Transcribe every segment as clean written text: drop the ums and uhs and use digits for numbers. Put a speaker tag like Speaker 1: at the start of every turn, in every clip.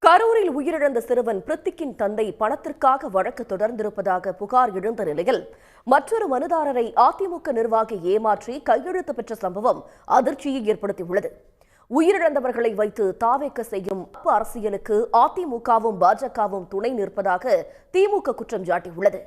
Speaker 1: கரூரில் உயிரிழந்த சிறுவன் பிரித்திக்கின் தந்தை பணத்திற்காக வழக்கு தொடர்ந்திருப்பதாக புகார் எழுந்த நிலையில் மற்றொரு மனுதாரரை அதிமுக நிர்வாகி ஏமாற்றி கையெழுத்து பெற்ற சம்பவம் அதிர்ச்சியை ஏற்படுத்தியுள்ளது. உயிரிழந்தவர்களை வைத்து தாவேக்க செய்யும் அரசியலுக்கு அதிமுகவும் பாஜகவும் துணை நிற்பதாக திமுக குற்றம் சாட்டியுள்ளது.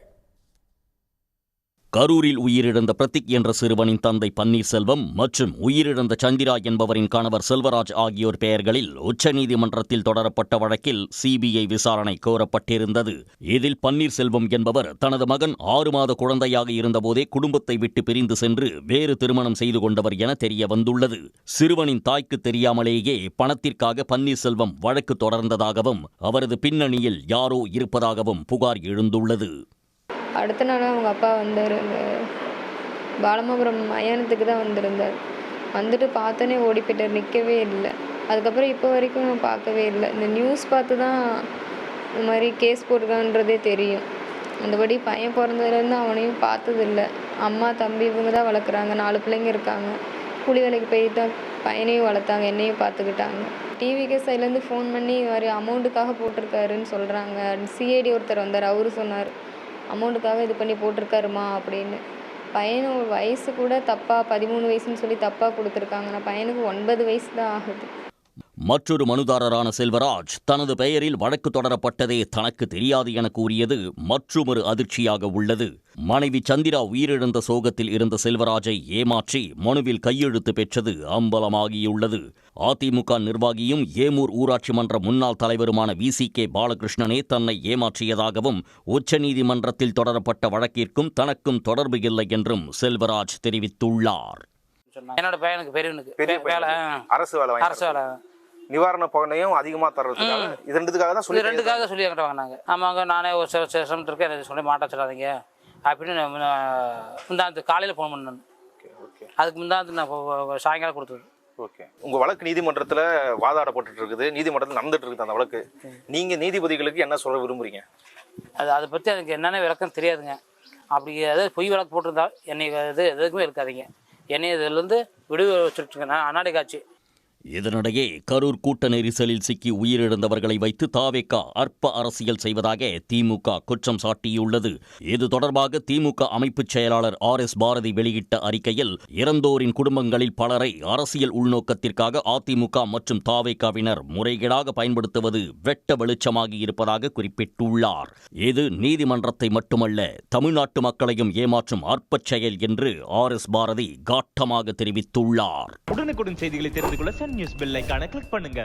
Speaker 2: கரூரில் உயிரிழந்த பிரத்திக் என்ற சிறுவனின் தந்தை பன்னீர்செல்வம் மற்றும் உயிரிழந்த சந்திரா என்பவரின் கணவர் செல்வராஜ் ஆகியோர் பெயர்களில் உச்சநீதிமன்றத்தில் தொடரப்பட்ட வழக்கில் சிபிஐ விசாரணை கோரப்பட்டிருந்தது. இதில் பன்னீர்செல்வம் என்பவர் தனது மகன் 6 மாத குழந்தையாக இருந்தபோதே குடும்பத்தை விட்டு பிரிந்து சென்று வேறு திருமணம் செய்து கொண்டவர் என தெரிய வந்துள்ளது. சிறுவனின் தாய்க்கு தெரியாமலேயே பணத்திற்காக பன்னீர்செல்வம் வழக்கு தொடர்ந்ததாகவும் அவரது பின்னணியில் யாரோ இருப்பதாகவும் புகார் எழுந்துள்ளது.
Speaker 3: அடுத்த நாள் அவங்க அப்பா வந்தார். பாலமபுரம் மயானத்துக்கு தான் வந்திருந்தார். வந்துட்டு பார்த்தோன்னே ஓடி போயிட்டார், நிற்கவே இல்லை. அதுக்கப்புறம் இப்போ வரைக்கும் நான் பார்க்கவே இல்லை. இந்த நியூஸ் பார்த்து தான் இந்த மாதிரி கேஸ் போட்டிருக்கான்றதே தெரியும். அந்தபடி பையன் பிறந்ததுலேருந்து அவனையும் பார்த்ததில்லை. அம்மா தம்பி இவங்க தான் வளர்க்குறாங்க. 4 பிள்ளைங்க இருக்காங்க. கூலி வேலைக்கு போய் தான் பையனையும் வளர்த்தாங்க, என்னையும் பார்த்துக்கிட்டாங்க. டிவிகே சைட்லேருந்து ஃபோன் பண்ணி இது மாதிரி அமௌண்ட்டுக்காக போட்டிருக்காருன்னு சொல்கிறாங்க. சிஐடி ஒருத்தர் வந்தார், அவரு சொன்னார் அமௌண்ட்டுக்காக இது பண்ணி போட்டிருக்காருமா அப்படின்னு. பையனோட வயசு கூட தப்பாக 13 வயசுன்னு சொல்லி தப்பாக கொடுத்துருக்காங்க. நான் பையனுக்கு 9 வயசு தான் ஆகுது.
Speaker 2: மற்றொரு மனுதாரரான செல்வராஜ் தனது பெயரில் வழக்கு தொடரப்பட்டதே தனக்கு தெரியாது என கூறியது மற்றொரு அதிர்ச்சியாக உள்ளது. மனைவி சந்திரா உயிரிழந்த சோகத்தில் இருந்த செல்வராஜை ஏமாற்றி மனுவில் கையெழுத்து பெற்றது அம்பலமாகியுள்ளது. அதிமுக நிர்வாகியும் ஏமூர் ஊராட்சி மன்ற முன்னாள் தலைவருமான VCK பாலகிருஷ்ணனே தன்னை ஏமாற்றியதாகவும் உச்சநீதிமன்றத்தில் தொடரப்பட்ட வழக்கிற்கும் தனக்கும் தொடர்பு இல்லை என்றும் செல்வராஜ் தெரிவித்துள்ளார்.
Speaker 4: என்னோட பையனுக்கு பெரியவனுக்கு
Speaker 5: அரசு வேலை நிவாரண பகனையும் அதிகமாக தர்றதுக்காக இது ரெண்டுக்காக
Speaker 4: சொல்லி என்கிட்ட வாங்கினாங்க. ஆமாங்க, நானே ஒரு சிரமம் இருக்கேன், எனக்கு சொல்லி மாட்ட சொல்லாதீங்க அப்படின்னு முந்தாந்து காலையில் ஃபோன் பண்ணேன். அதுக்கு முந்தாந்து நான் சாயங்காலம் கொடுத்தது.
Speaker 5: ஓகே, உங்கள் வழக்கு நீதிமன்றத்தில் வாதாடப்பட்டு இருக்குது, நீதிமன்றத்தில் நடந்துட்டு இருக்குது அந்த வழக்கு. நீங்கள் நீதிபதிகளுக்கு என்ன சொல்ல விரும்புறீங்க?
Speaker 4: அதை பற்றி எனக்கு என்னென்ன விளக்கம் தெரியாதுங்க. அப்படி ஏதாவது பொய் வழக்கு போட்டிருந்தா என்னை எதுக்குமே இருக்காதீங்க. என்னை இதிலிருந்து விடுதலை வச்சுருங்க. நான் அன்னாடி காட்சி.
Speaker 2: இதனிடையே கரூர் கூட்ட நெரிசலில் சிக்கி உயிரிழந்தவர்களை வைத்து தாவேக்கா அற்ப அரசியல் செய்வதாக திமுக குற்றம் சாட்டியுள்ளது. இது தொடர்பாக திமுக அமைப்புச் செயலாளர் RS பாரதி வெளியிட்ட அறிக்கையில் இறந்தோரின் குடும்பங்களில் பலரை அரசியல் உள்நோக்கத்திற்காக அதிமுக மற்றும் தாவேக்காவினர் முறைகேடாக பயன்படுத்துவது வெட்ட வெளிச்சமாகி இருப்பதாக குறிப்பிட்டுள்ளார். இது நீதிமன்றத்தை மட்டுமல்ல, தமிழ்நாட்டு மக்களையும் ஏமாற்றும் அற்பச் செயல் என்று RS பாரதி காட்டமாக தெரிவித்துள்ளார்.
Speaker 6: உடனுக்குடன் செய்திகளை தெரிந்து கொள்ள சன் நியூஸ் பெல் ஐகானை கிளிக் பண்ணுங்க.